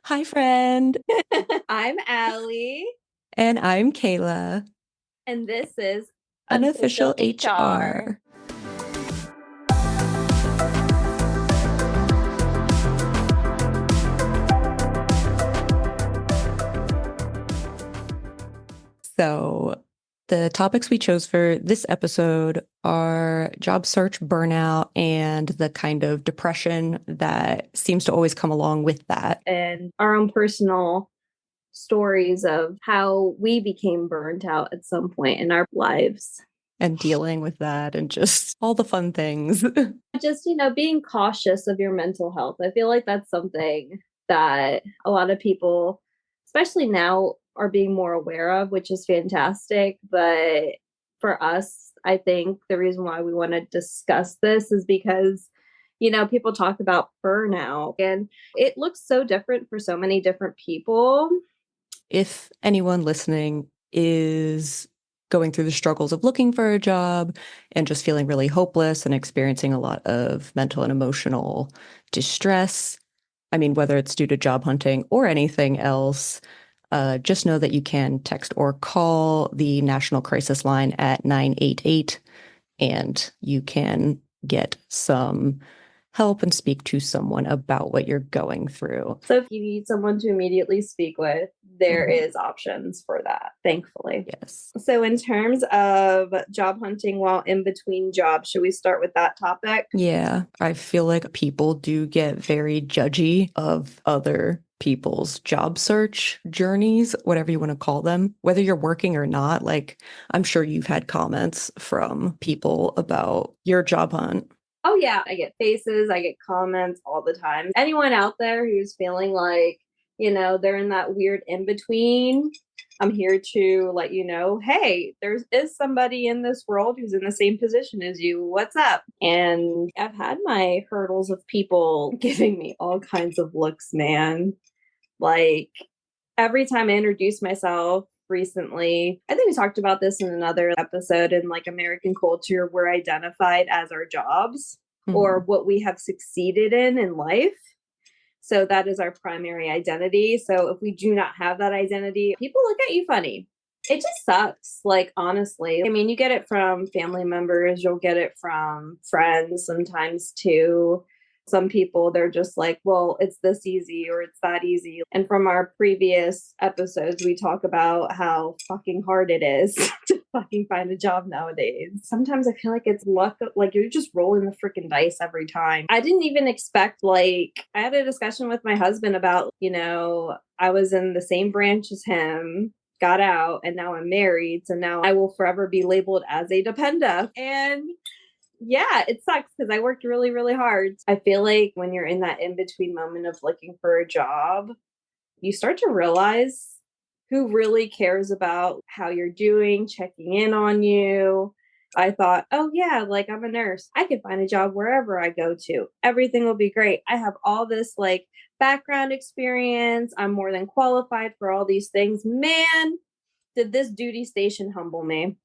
Hi, friend. I'm Allie, And I'm Kayla, and this is Unofficial unofficial HR. HR. So, the topics we chose for this episode are job search, burnout, and the kind of depression that seems to always come along with that. And our own personal stories of how we became burnt out at some point in our lives. And dealing with that and just all the fun things. Just, being cautious of your mental health. I feel like that's something that a lot of people, especially now, are being more aware of, which is fantastic. But for us, I think the reason why we want to discuss this is because people talk about burnout and it looks so different for so many different people. If anyone listening is going through the struggles of looking for a job and just feeling really hopeless and experiencing a lot of mental and emotional distress, I mean, whether it's due to job hunting or anything else, just know that you can text or call the National Crisis Line at 988 and you can get some help and speak to someone about what you're going through. So if you need someone to immediately speak with, there Mhm. is options for that, thankfully. Yes. So in terms of job hunting while in between jobs, should we start with that topic? Yeah, I feel like people do get very judgy of other people's job search journeys, whatever you want to call them, whether you're working or not. Like, I'm sure you've had comments from people about your job hunt. Oh yeah, I get faces, I get comments all the time. Anyone out there who's feeling like, they're in that weird in between, I'm here to let you know, hey, there is somebody in this world who's in the same position as you. What's up? And I've had my hurdles of people giving me all kinds of looks, man. Like every time I introduce myself recently, I think we talked about this in another episode in like American culture, we're identified as our jobs or Mhm. what we have succeeded in life. So that is our primary identity. So if we do not have that identity, people look at you funny. It just sucks. Like, honestly, I mean, you get it from family members, you'll get it from friends sometimes too. Some people, they're just like, well, it's this easy or it's that easy. And from our previous episodes, we talk about how fucking hard it is to fucking find a job nowadays. Sometimes I feel like it's luck, like you're just rolling the freaking dice every time. I didn't even expect, like, I had a discussion with my husband about, I was in the same branch as him, got out, and now I'm married. So now I will forever be labeled as a dependa. And yeah, it sucks because I worked really, really hard. I feel like when you're in that in between moment of looking for a job, you start to realize who really cares about how you're doing, checking in on you. I thought, oh, yeah, like I'm a nurse. I can find a job wherever I go to. Everything will be great. I have all this like background experience. I'm more than qualified for all these things. Man, did this duty station humble me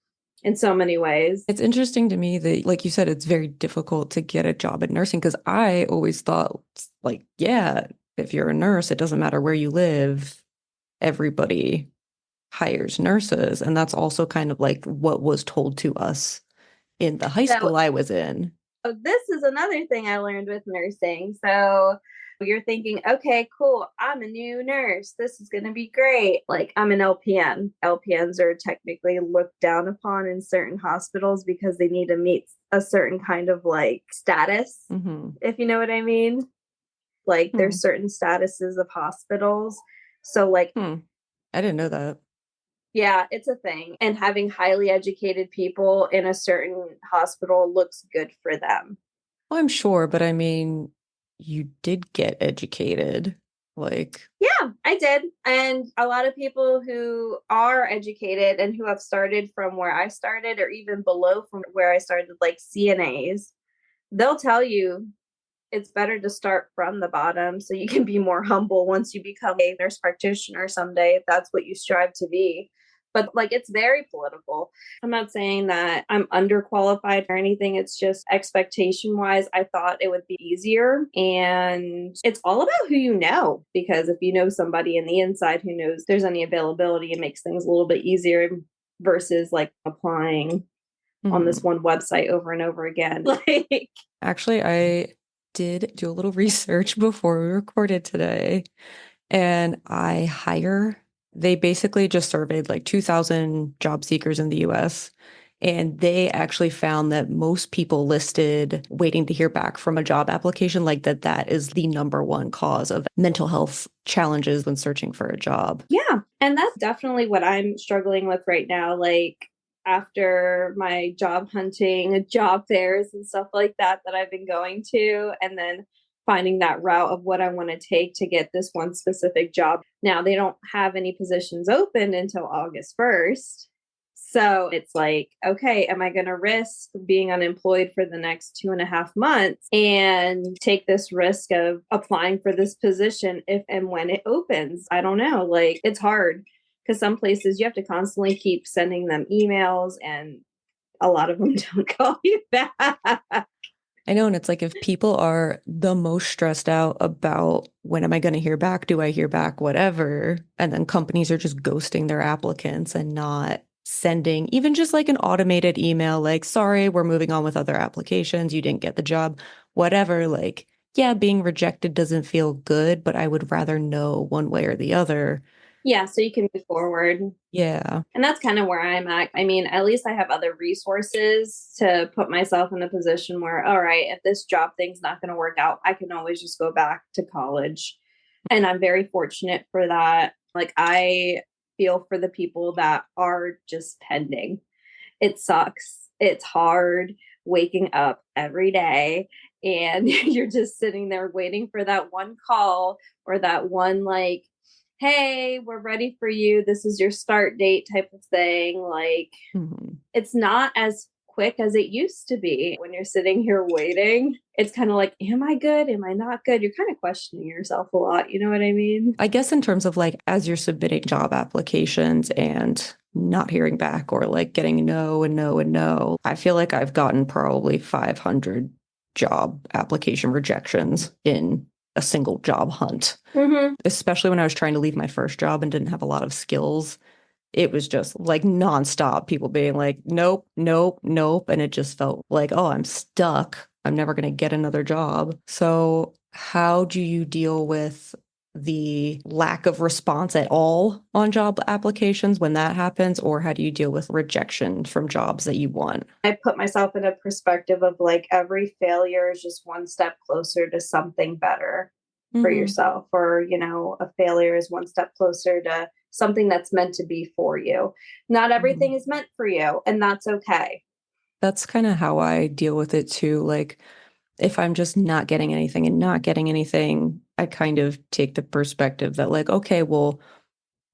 in so many ways. It's interesting to me that, like you said, it's very difficult to get a job in nursing because I always thought, like, yeah, if you're a nurse, it doesn't matter where you live, everybody hires nurses. And that's also kind of like what was told to us in the high So school I was in. this is another thing I learned with nursing. So you're thinking, okay, cool. I'm a new nurse. This is going to be great. Like I'm an LPN. LPNs are technically looked down upon in certain hospitals because they need to meet a certain kind of like status, Hmm. if you know what I mean. Like Hmm. there's certain statuses of hospitals. So like, Hmm. I didn't know that. yeah, it's a thing. And having highly educated people in a certain hospital looks good for them. Well, I'm sure, but I mean, you did get educated. Like, Yeah, I did. And a lot of people who are educated and who have started from where I started or even below from where I started, like CNAs, they'll tell you it's better to start from the bottom so you can be more humble once you become a nurse practitioner someday, if that's what you strive to be. But like it's very political. I'm not saying that I'm underqualified or anything. It's just expectation wise, I thought it would be easier. And it's all about who you know, because if you know somebody in the inside who knows there's any availability, it makes things a little bit easier versus like applying on this one website over and over again. Like, actually, I did do a little research before we recorded today, and they basically just surveyed like 2,000 job seekers in the US. And they actually found that most people listed waiting to hear back from a job application, like that is the number one cause of mental health challenges when searching for a job. Yeah. And that's definitely what I'm struggling with right now. Like, after my job hunting, job fairs, and stuff like that I've been going to, and then finding that route of what I want to take to get this one specific job. Now, they don't have any positions open until August 1st. So it's like, okay, am I going to risk being unemployed for the next 2.5 months and take this risk of applying for this position if and when it opens? I don't know. Like, it's hard because some places you have to constantly keep sending them emails and a lot of them don't call you back. I know. And it's like if people are the most stressed out about when am I going to hear back? Do I hear back? Whatever. And then companies are just ghosting their applicants and not sending even just like an automated email, like, sorry, we're moving on with other applications. You didn't get the job, whatever. Like, yeah, being rejected doesn't feel good, but I would rather know one way or the other. Yeah, so you can move forward. Yeah. And that's kind of where I'm at. I mean, at least I have other resources to put myself in a position where, all right, if this job thing's not going to work out, I can always just go back to college. And I'm very fortunate for that. Like, I feel for the people that are just pending. It sucks. It's hard waking up every day and you're just sitting there waiting for that one call or that one, like, hey, we're ready for you. This is your start date type of thing. Like, it's not as quick as it used to be when you're sitting here waiting. It's kind of like, am I good? Am I not good? You're kind of questioning yourself a lot. You know what I mean? I guess in terms of like as you're submitting job applications and not hearing back or like getting no and no and no, I feel like I've gotten probably 500 job application rejections in a single job hunt. Especially when I was trying to leave my first job and didn't have a lot of skills. It was just like nonstop people being like, nope, nope, nope. And it just felt like, oh, I'm stuck. I'm never going to get another job. So how do you deal with the lack of response at all on job applications when that happens? Or how do you deal with rejection from jobs that you want? I put myself in a perspective of like every failure is just one step closer to something better for yourself, or, you know, a failure is one step closer to something that's meant to be for you. Not everything is meant for you, and that's okay. That's kind of how I deal with it too. Like, if I'm just not getting anything and not getting anything, I kind of take the perspective that, like, okay, well,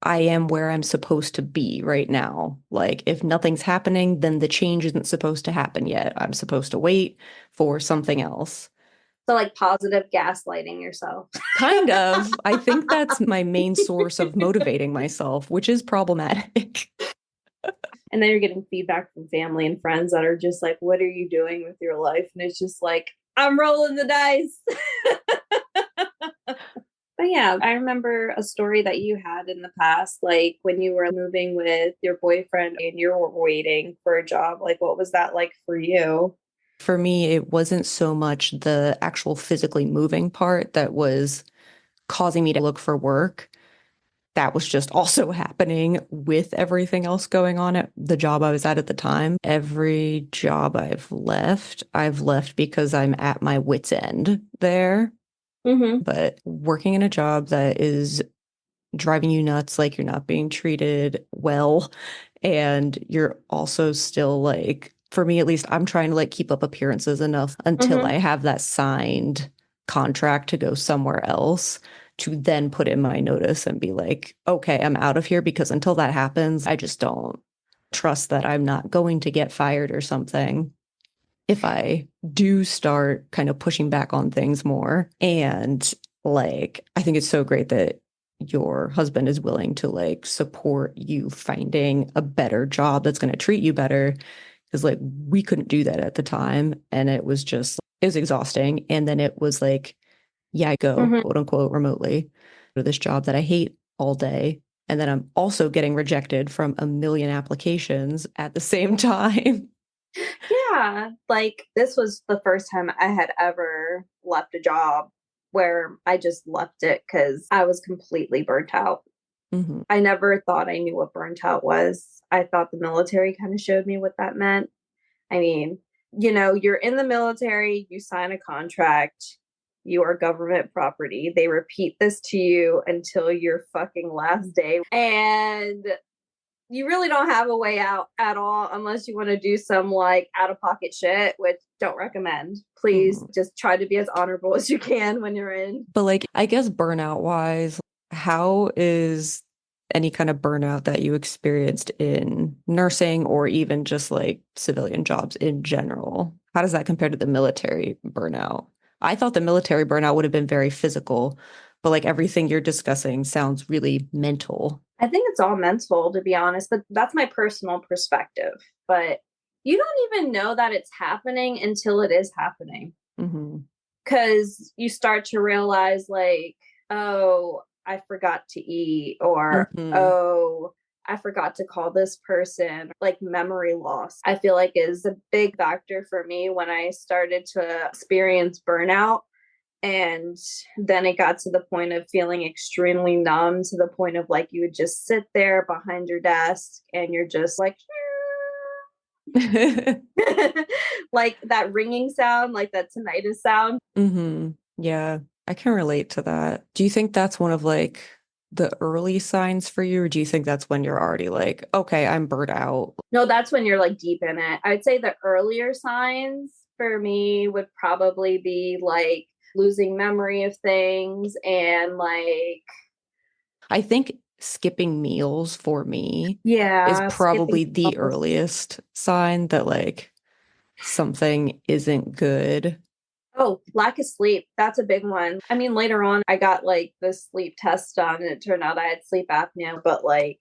I am where I'm supposed to be right now. Like, if nothing's happening, then the change isn't supposed to happen yet. I'm supposed to wait for something else. So, like, positive gaslighting yourself. Kind of. I think that's my main source of motivating myself, which is problematic. And then you're getting feedback from family and friends that are just like, what are you doing with your life? And it's just like, I'm rolling the dice. But yeah, I remember a story that you had in the past, like when you were moving with your boyfriend and you were waiting for a job. Like, what was that like for you? For me, it wasn't so much the actual physically moving part that was causing me to look for work. That was just also happening with everything else going on at the job I was at the time. Every job I've left because I'm at my wit's end there. But working in a job that is driving you nuts, like you're not being treated well, and you're also still like, for me at least, I'm trying to like keep up appearances enough until I have that signed contract to go somewhere else to then put in my notice and be like, okay, I'm out of here, because until that happens, I just don't trust that I'm not going to get fired or something if I do start kind of pushing back on things more. And like, I think it's so great that your husband is willing to like support you finding a better job that's going to treat you better. Because like we couldn't do that at the time. And it was just, it was exhausting. And then it was like, yeah, I go Mhm. quote unquote remotely to this job that I hate all day. And then I'm also getting rejected from a million applications at the same time. Yeah, like this was the first time I had ever left a job where I just left it because I was completely burnt out. Mhm. I never thought I knew what burnt out was. I thought the military kind of showed me what that meant. I mean, you're in the military, you sign a contract, you are government property. They repeat this to you until your fucking last day. And you really don't have a way out at all unless you want to do some like out of pocket shit, which don't recommend. Please Mhm. just try to be as honorable as you can when you're in. But like, I guess burnout wise, how is any kind of burnout that you experienced in nursing or even just like civilian jobs in general? How does that compare to the military burnout? I thought the military burnout would have been very physical, but like everything you're discussing sounds really mental. I think it's all mental, to be honest, but that's my personal perspective. But you don't even know that it's happening until it is happening. Hmm. Because you start to realize, like, oh, I forgot to eat, or Hmm. oh, I forgot to call this person. Like memory loss, I feel like is a big factor for me when I started to experience burnout. And then it got to the point of feeling extremely numb, to the point of like you would just sit there behind your desk and you're just like, like that ringing sound, like that tinnitus sound. Hmm. Yeah, I can relate to that. Do you think that's one of like the early signs for you, or do you think that's when you're already like, okay, I'm burnt out? No, that's when you're like deep in it. I'd say the earlier signs for me would probably be like losing memory of things and like, I think skipping meals for me is yeah, skipping probably the meals. earliest sign that like something isn't good. Oh, lack of sleep. That's a big one. I mean, later on, I got like the sleep test done and it turned out I had sleep apnea, but like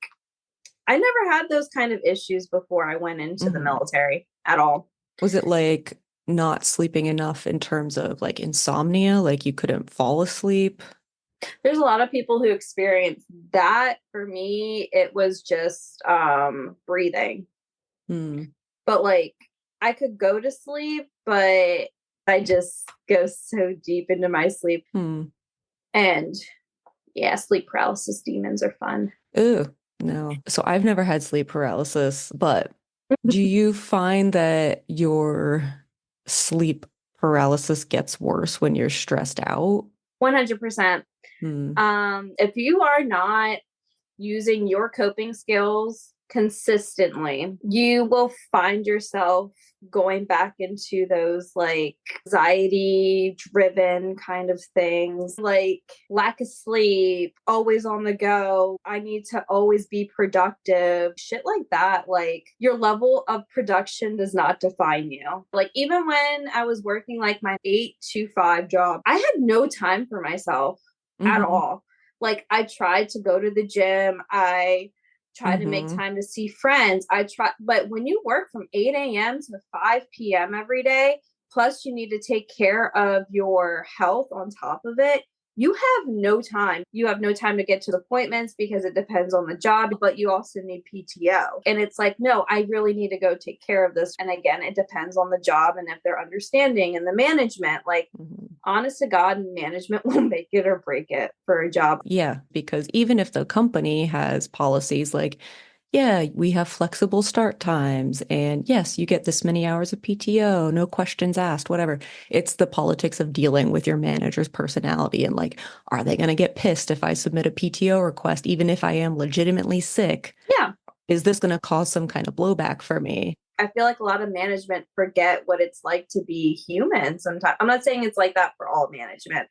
I never had those kind of issues before I went into the Hmm. military at all. Was it like not sleeping enough in terms of like insomnia, like you couldn't fall asleep? There's a lot of people who experience that. For me, it was just breathing. Hmm. But like I could go to sleep, but I just go so deep into my sleep. Hmm. And yeah, sleep paralysis demons are fun. Ooh, no. So I've never had sleep paralysis, but do you find that your sleep paralysis gets worse when you're stressed out? 100%. Hmm. If you are not using your coping skills consistently, you will find yourself going back into those like anxiety driven kind of things, like lack of sleep, always on the go. I need to always be productive, shit like that. Like your level of production does not define you. Like even when I was working like my 8 to 5 job, I had no time for myself at Hmm. all. Like I tried to go to the gym. I tried to make Hmm. time to see friends. But when you work from 8 a.m. to 5 p.m. every day, plus you need to take care of your health on top of it, you have no time. You have no time to get to the appointments because it depends on the job, but you also need PTO. And it's like, no, I really need to go take care of this. And again, it depends on the job and if they're understanding and the management. Like, Hmm. honest to God, management will make it or break it for a job. Yeah, because even if the company has policies like, yeah, we have flexible start times, and yes, you get this many hours of PTO, no questions asked, whatever. It's the politics of dealing with your manager's personality and like, are they going to get pissed if I submit a PTO request, even if I am legitimately sick? Yeah. Is this going to cause some kind of blowback for me? I feel like a lot of management forget what it's like to be human sometimes. I'm not saying it's like that for all management,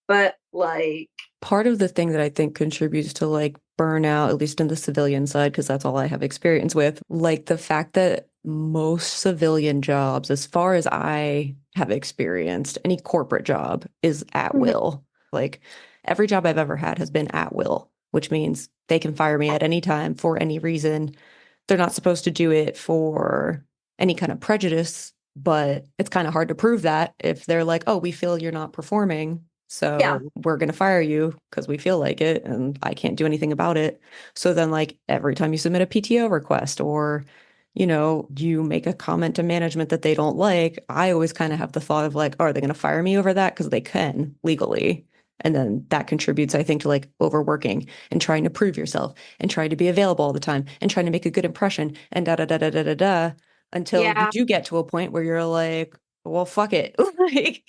but like, Part of the thing that I think contributes to like burnout, at least in the civilian side, because that's all I have experience with, like the fact that most civilian jobs, as far as I have experienced, any corporate job is at mhm, will. Like every job I've ever had has been at will. which means they can fire me at any time for any reason. They're not supposed to do it for any kind of prejudice, but it's kind of hard to prove that if they're like, oh, we feel you're not performing, Yeah. so we're going to fire you because we feel like it and I can't do anything about it. So then, like, every time you submit a PTO request or, you make a comment to management that they don't like, I always kind of have the thought of like, oh, are they going to fire me over that? Because they can legally. And then that contributes, I think, to like overworking and trying to prove yourself and trying to be available all the time and trying to make a good impression and da da da da da da da until you Yeah. do get to a point where you're like, well, fuck it. Like,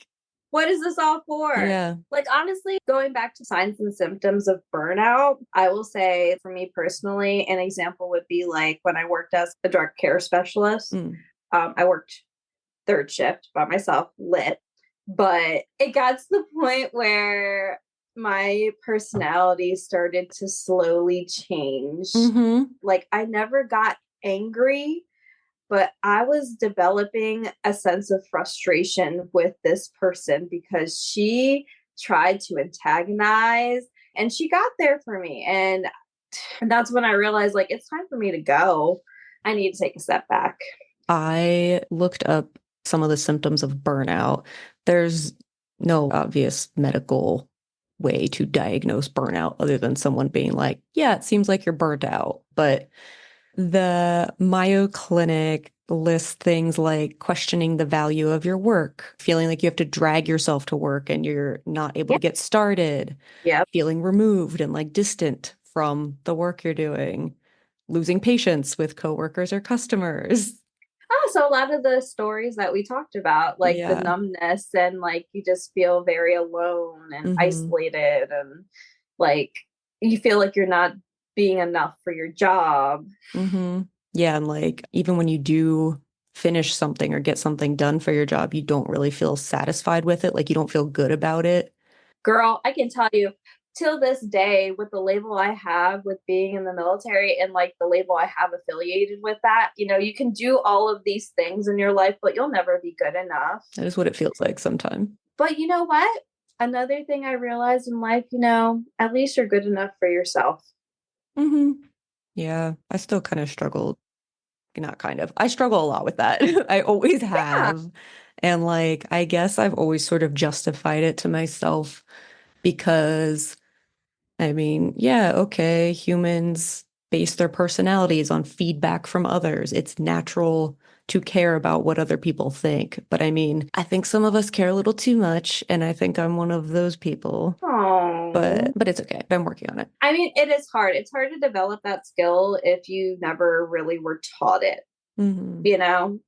What is this all for? yeah. Like, honestly, going back to signs and symptoms of burnout, I will say for me personally, an example would be like when I worked as a direct care specialist. Mm. I worked third shift by myself, lit, but it got to the point where my personality started to slowly change. Mm-hmm. Like, I never got angry, but I was developing a sense of frustration with this person because she tried to antagonize and she got there for me. And that's when I realized like it's time for me to go. I need to take a step back. I looked up some of the symptoms of burnout. There's no obvious medical way to diagnose burnout other than someone being like, yeah, it seems like you're burnt out. But the Mayo Clinic lists things like questioning the value of your work, feeling like you have to drag yourself to work and you're not able Yeah. to get started, Yeah. feeling removed and like distant from the work you're doing, losing patience with coworkers or customers. Oh, so a lot of the stories that we talked about, like the Yeah. numbness and like you just feel very alone and Hmm. isolated and like you feel like you're not being enough for your job. Hmm. Yeah. And like, even when you do finish something or get something done for your job, you don't really feel satisfied with it. Like, you don't feel good about it. Girl, I can tell you till this day with the label I have with being in the military and like the label I have affiliated with that, you can do all of these things in your life, but you'll never be good enough. That is what it feels like sometimes. But you know what? Another thing I realized in life, at least you're good enough for yourself. Hmm. Yeah. I still kind of struggle. Not kind of. I struggle a lot with that. I always Yeah. have. And like, I guess I've always sort of justified it to myself because I mean, yeah, okay, humans base their personalities on feedback from others. It's natural to care about what other people think. But I mean, I think some of us care a little too much, and I think I'm one of those people. But Oh. but it's okay. I'm working on it. I mean, it is hard. It's hard to develop that skill if you never really were taught it. Hmm.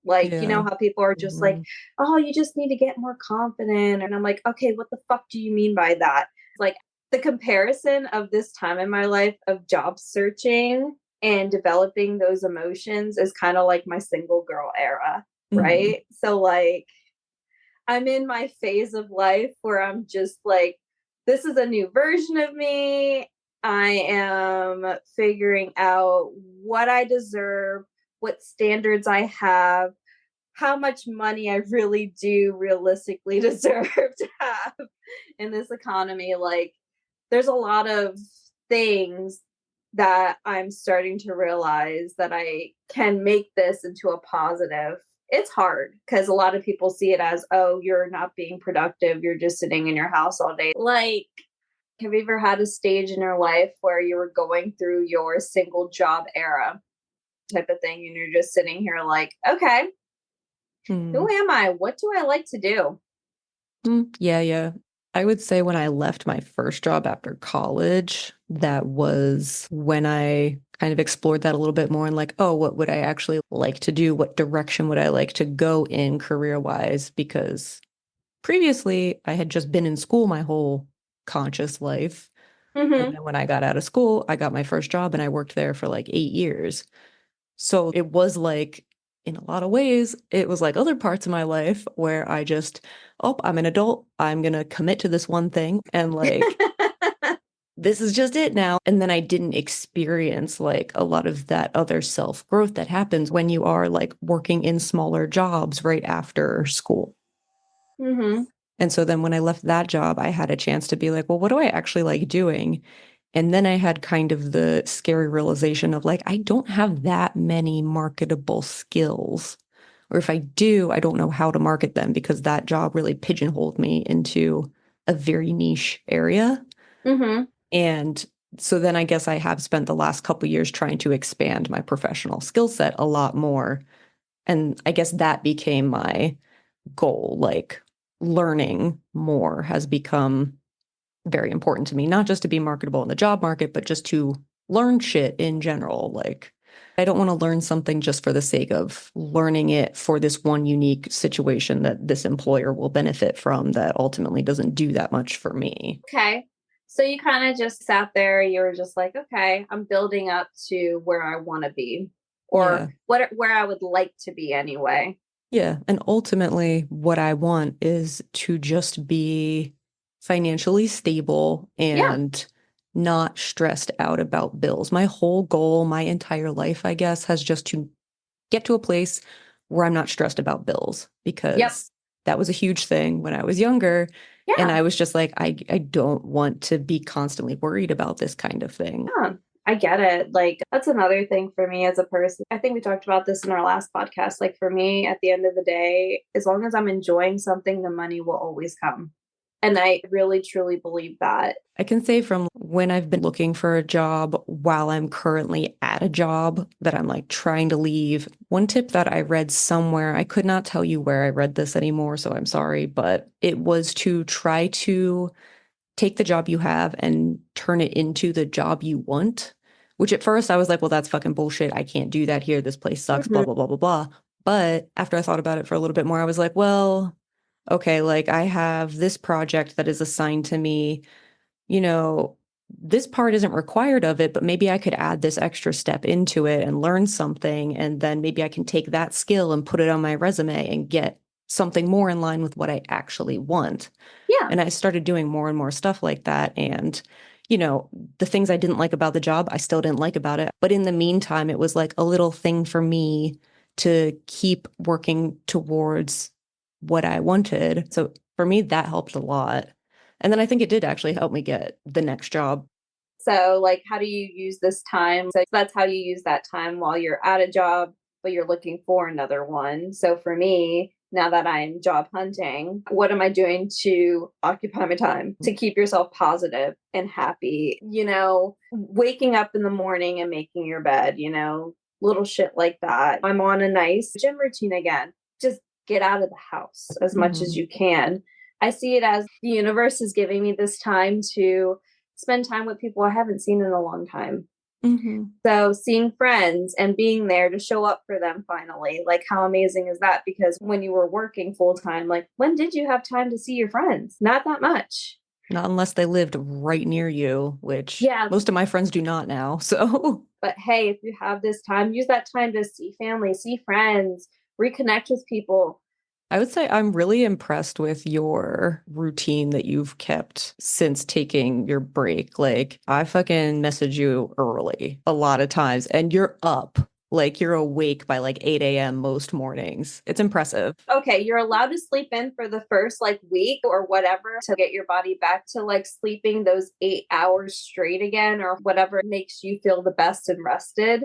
Like, Yeah. how people are just like, Hmm. oh, you just need to get more confident. And I'm like, okay, what the fuck do you mean by that? Like, the comparison of this time in my life of job searching and developing those emotions is kind of like my single girl era, Hmm. right? So, like, I'm in my phase of life where I'm just like, this is a new version of me. I am figuring out what I deserve, what standards I have, how much money I really do realistically deserve to have in this economy. Like, there's a lot of things that I'm starting to realize that I can make this into a positive. It's hard because a lot of people see it as, oh, you're not being productive. You're just sitting in your house all day. Like, have you ever had a stage in your life where you were going through your single job era type of thing and you're just sitting here like, okay, who Hmm. am I? What do I like to do? Yeah, yeah. I would say when I left my first job after college, that was when I kind of explored that a little bit more and like, oh, what would I actually like to do? What direction would I like to go in career-wise? Because previously I had just been in school my whole conscious life. And Mm-hmm. then when I got out of school, I got my first job and I worked there for like 8 years. So it was like, in a lot of ways, it was like other parts of my life where I just, oh, I'm an adult. I'm going to commit to this one thing. And like, this is just it now. And then I didn't experience like a lot of that other self growth that happens when you are like working in smaller jobs right after school. Mm-hmm. And so then when I left that job, I had a chance to be like, well, what do I actually like doing? And then I had kind of the scary realization of like, I don't have that many marketable skills. Or if I do, I don't know how to market them because that job really pigeonholed me into a very niche area. Mm-hmm. And so then I guess I have spent the last couple years trying to expand my professional skill set a lot more. And I guess that became my goal. Like learning more has become very important to me, not just to be marketable in the job market, but just to learn shit in general. Like, I don't want to learn something just for the sake of learning it for this one unique situation that this employer will benefit from that ultimately doesn't do that much for me. Okay. So you kind of just sat there, you were just like, okay, I'm building up to where I want to be or Yeah. where I would like to be anyway. Yeah. And ultimately, what I want is to just be financially stable Yeah. and not stressed out about bills. My whole goal, my entire life, I guess, has just to get to a place where I'm not stressed about bills Yep. because that was a huge thing when I was younger. And Yeah. I was just like, I don't want to be constantly worried about this kind of thing. Yeah. I get it. Like, that's another thing for me as a person. I think we talked about this in our last podcast. Like, for me, at the end of the day, as long as I'm enjoying something, the money will always come. And I really, truly believe that. I can say from when I've been looking for a job while I'm currently at a job that I'm like trying to leave. One tip that I read somewhere, I could not tell you where I read this anymore, so I'm sorry, but it was to try to take the job you have and turn it into the job you want. Which at first I was like, well, that's fucking bullshit. I can't do that here. This place sucks, blah, Mhm. blah, blah, blah, blah. But after I thought about it for a little bit more, I was like, well, okay, like I have this project that is assigned to me, you know, this part isn't required of it, but maybe I could add this extra step into it and learn something. And then maybe I can take that skill and put it on my resume and get something more in line with what I actually want. Yeah. And I started doing more and more stuff like that. And, the things I didn't like about the job, I still didn't like about it. But in the meantime, it was like a little thing for me to keep working towards what I wanted. So for me, that helped a lot. And then I think it did actually help me get the next job. So, like, how do you use this time? So, that's how you use that time while you're at a job, but you're looking for another one. So, for me, now that I'm job hunting, what am I doing to occupy my time to keep yourself positive and happy? Waking up in the morning and making your bed, little shit like that. I'm on a nice gym routine again. Just get out of the house as much as Mhm. you can. I see it as the universe is giving me this time to spend time with people I haven't seen in a long time. Mhm. So seeing friends and being there to show up for them finally, like how amazing is that? Because when you were working full time, like when did you have time to see your friends? Not that much. Not unless they lived right near you, which Yeah, most of my friends do not now. So but hey, if you have this time, use that time to see family, see friends, reconnect with people. I would say I'm really impressed with your routine that you've kept since taking your break. Like, I fucking message you early a lot of times, and you're up. Like, you're awake by like 8 a.m. most mornings. It's impressive. Okay, you're allowed to sleep in for the first like week or whatever to get your body back to like sleeping those 8 hours straight again or whatever makes you feel the best and rested.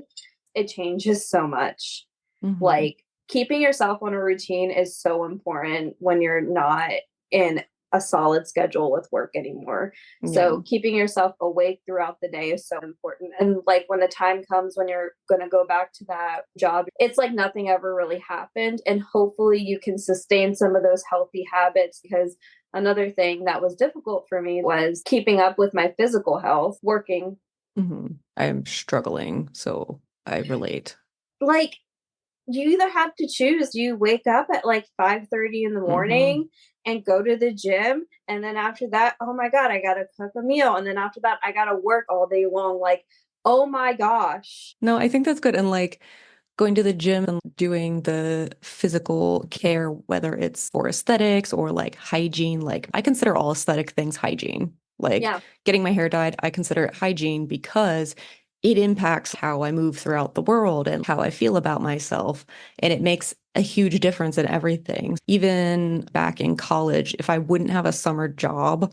It changes so much. Hmm. Like keeping yourself on a routine is so important when you're not in a solid schedule with work anymore. Yeah. So keeping yourself awake throughout the day is so important. And like when the time comes when you're going to go back to that job, it's like nothing ever really happened. And hopefully you can sustain some of those healthy habits because another thing that was difficult for me was keeping up with my physical health, working. Hmm. I'm struggling, so I relate. Like you either have to choose, do you wake up at like 5:30 in the Hmm. morning and go to the gym, and then after that, oh my god, I gotta cook a meal, and then after that I gotta work all day long, like, oh my gosh. No, I think that's good. And like, going to the gym and doing the physical care, whether it's for aesthetics or like hygiene, like I consider all aesthetic things hygiene. Like Yeah. getting my hair dyed, I consider it hygiene because it impacts how I move throughout the world and how I feel about myself. And it makes a huge difference in everything. Even back in college, if I wouldn't have a summer job,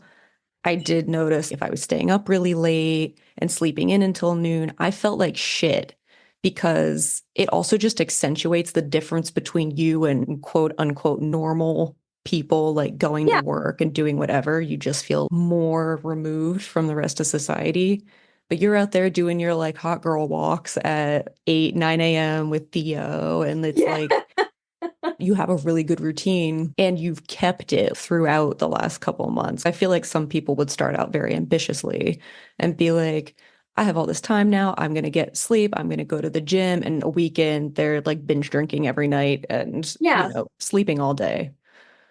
I did notice if I was staying up really late and sleeping in until noon, I felt like shit because it also just accentuates the difference between you and quote unquote normal people, like going to Yeah. work and doing whatever. You just feel more removed from the rest of society. But you're out there doing your like hot girl walks at 8, 9 a.m. with Theo, and it's Yeah. like you have a really good routine and you've kept it throughout the last couple of months. I feel like some people would start out very ambitiously and be like, I have all this time now. I'm going to get sleep. I'm going to go to the gym. And a weekend, they're like binge drinking every night and, Yeah. sleeping all day.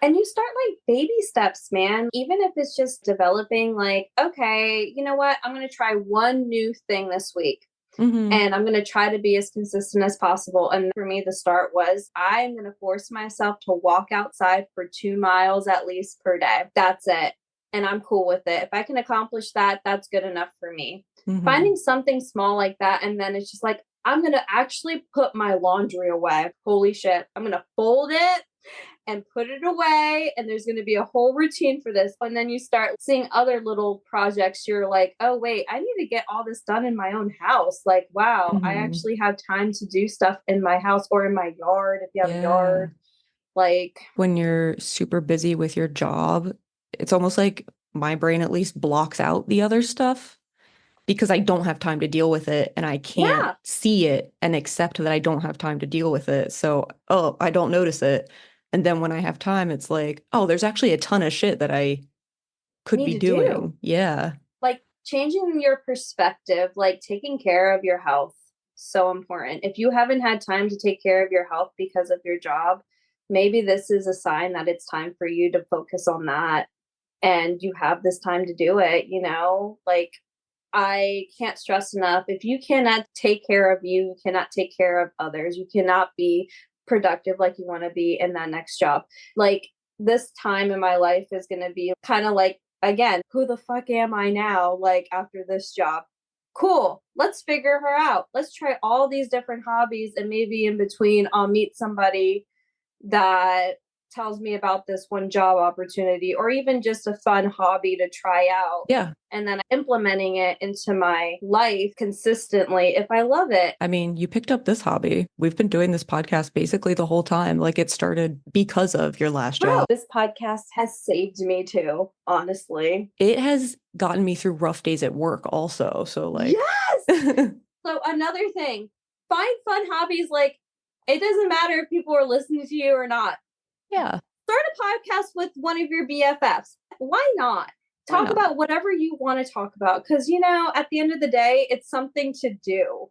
And you start like baby steps, man. Even if it's just developing, like, okay, you know what? I'm going to try one new thing this week. Hmm. And I'm going to try to be as consistent as possible. And for me, the start was I'm going to force myself to walk outside for 2 miles at least per day. That's it. And I'm cool with it. If I can accomplish that, that's good enough for me. Hmm. Finding something small like that. And then it's just like, I'm going to actually put my laundry away. Holy shit. I'm going to fold it and put it away, and there's going to be a whole routine for this. And then you start seeing other little projects. You're like, oh wait, I need to get all this done in my own house. Like, wow, I Hmm. actually have time to do stuff in my house or in my yard if you have a Yeah. yard. Like, When you're super busy with your job, it's almost like my brain at least blocks out the other stuff because I don't have time to deal with it and I can't yeah, see it and accept that I don't have time to deal with it. So, oh, I don't notice it. And then when I have time, it's like, oh, there's actually a ton of shit that I could need be to do. doing. Yeah. Like changing your perspective, like taking care of your health, so important. If you haven't had time to take care of your health because of your job, maybe this is a sign that it's time for you to focus on that, and you have this time to do it, like I can't stress enough, if you cannot take care of you, you cannot take care of others, you cannot be productive like you want to be in that next job. Like this time in my life is going to be kind of like, again, who the fuck am I now, like after this job? Cool, let's figure her out, let's try all these different hobbies, and maybe in between I'll meet somebody that tells me about this one job opportunity, or even just a fun hobby to try out, Yeah. and then implementing it into my life consistently if I love it. I mean, you picked up this hobby. We've been doing this podcast basically the whole time. Like it started because of your last Bro, job. this podcast has saved me too, honestly. It has gotten me through rough days at work also. So like, Yes. So another thing, find fun hobbies. Like it doesn't matter if people are listening to you or not. yeah, Start a podcast with one of your BFFs. Why not? why Talk not? about whatever you want to talk about, because at the end of the day, it's something to do.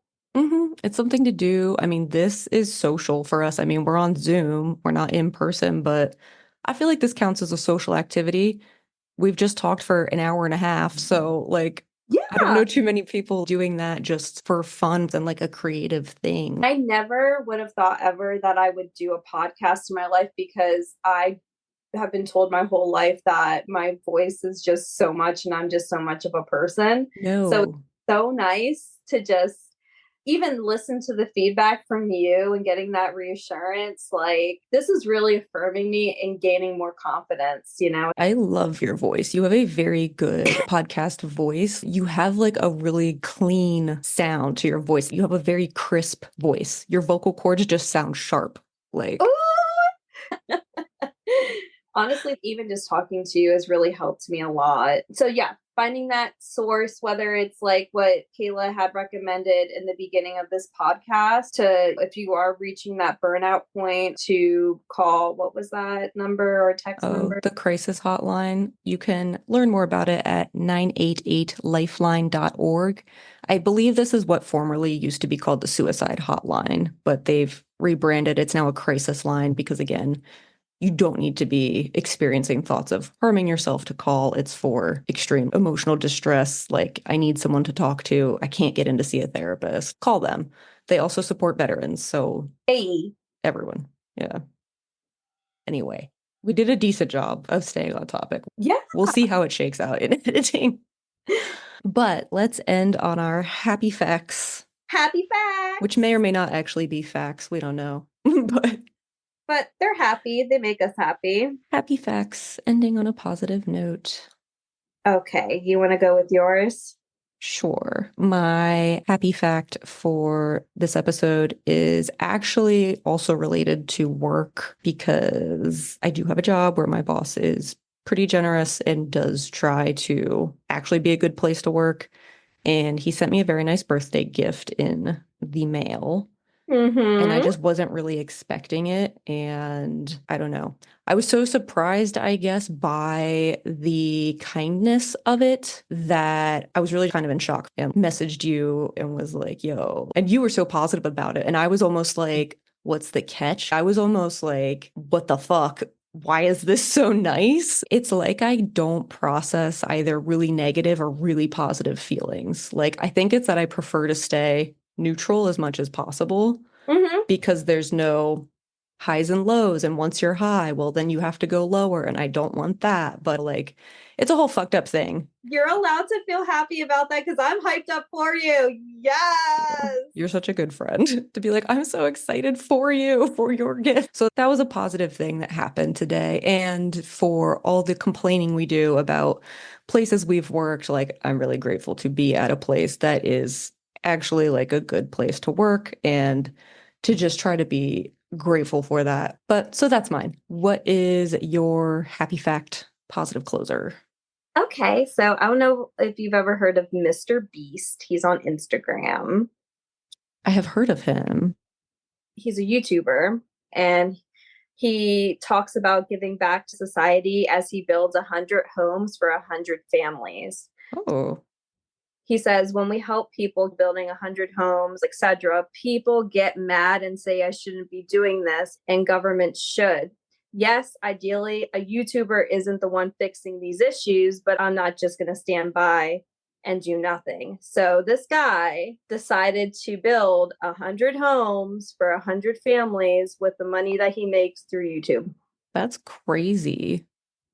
It's something to do. I mean, this is social for us. I mean, we're on Zoom, we're not in person, but I feel like this counts as a social activity. We've just talked for an hour and a half. So, like, I don't know Yeah. too many people doing that just for fun than like a creative thing. I never would have thought ever that I would do a podcast in my life, because I have been told my whole life that my voice is just so much and I'm just so much of a person. So it's No. so nice to just even listen to the feedback from you and getting that reassurance. Like this is really affirming me and gaining more confidence. I love your voice. You have a very good podcast voice. You have like a really clean sound to your voice. You have a very crisp voice. Your vocal cords just sound sharp. Like, Honestly, even just talking to you has really helped me a lot. So, yeah, finding that source, whether it's like what Kayla had recommended in the beginning of this podcast, to if you are reaching that burnout point, to call, what was that number or text oh, number? the crisis hotline. You can learn more about it at 988lifeline.org. I believe this is what formerly used to be called the suicide hotline, but they've rebranded. It's now a crisis line because, again, you don't need to be experiencing thoughts of harming yourself to call. It's for extreme emotional distress. Like, I need someone to talk to. I can't get in to see a therapist. Call them. They also support veterans. So, Hey. everyone. Yeah. Anyway, we did a decent job of staying on topic. Yeah. We'll see how it shakes out in editing. But let's end on our happy facts, Happy which may facts. or may not actually be facts. We don't know. But But they're happy. They make us happy. happy facts ending on a positive note. Okay, you want to go with yours? Sure. My happy fact for this episode is actually also related to work because I do have a job where my boss is pretty generous and does try to actually be a good place to work. And he sent me a very nice birthday gift in the mail. And I Mm-hmm. just wasn't really expecting it. And I don't know. I was so surprised, I guess, by the kindness of it that I was really kind of in shock and messaged you and was like, yo. And you were so positive about it. And I was almost like, what's the catch? I was almost like, what the fuck? Why is this so nice? It's like I don't process either really negative or really positive feelings. Like, I think it's that I prefer to stay neutral as much as possible Mm-hmm. because there's no highs and lows. And once you're high, well, then you have to go lower. And I don't want that. But like, it's a whole fucked up thing. You're allowed to feel happy about that because I'm hyped up for you. Yes. You're such a good friend to be like, I'm so excited for you, for your gift. So that was a positive thing that happened today. And for all the complaining we do about places we've worked, like, I'm really grateful to be at a place that is actually like a good place to work and to just try to be grateful for that. But so that's mine. What is your happy fact positive closer? Okay, so I don't know if you've ever heard of Mr. Beast. He's on Instagram. I have heard of him. He's a YouTuber and he talks about giving back to society as he builds 100 homes for 100 families. Oh, He says when we help people building 100 homes, etc., people get mad and say I shouldn't be doing this and government should. Yes, ideally a YouTuber isn't the one fixing these issues, but I'm not just going to stand by and do nothing. So this guy decided to build 100 homes for 100 families with the money that he makes through YouTube. that's crazy.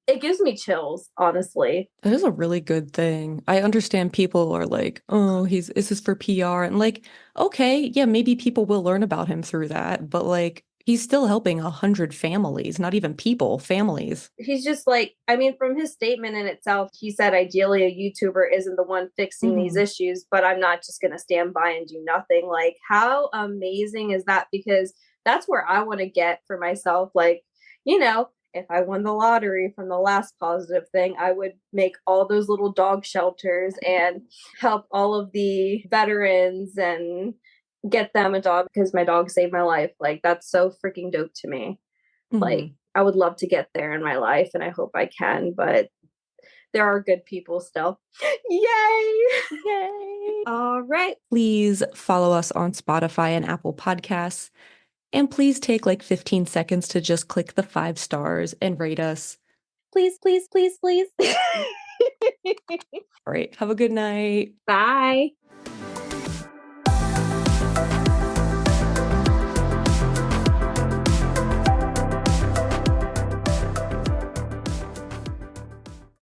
It gives me chills, honestly. That is a really good thing. I understand people are like, oh, this is for PR. And like, okay, yeah, maybe people will learn about him through that, but like he's still helping 100 families, not even people, families. He's just like, I mean, from his statement in itself, he said ideally a YouTuber isn't the one fixing these Hmm. issues, but I'm not just going to stand by and do nothing. Like, how amazing is that? Because that's where I want to get for myself. Like, if I won the lottery from the last positive thing, I would make all those little dog shelters and help all of the veterans and get them a dog because my dog saved my life. Like, that's so freaking dope to me. Like, Hmm. I would love to get there in my life and I hope I can, but there are good people still. Yay! Yay. All right. Please follow us on Spotify and Apple Podcasts. And please take like 15 seconds to just click the 5 stars and rate us. Please, please, please, please. All right. Have a good night. Bye.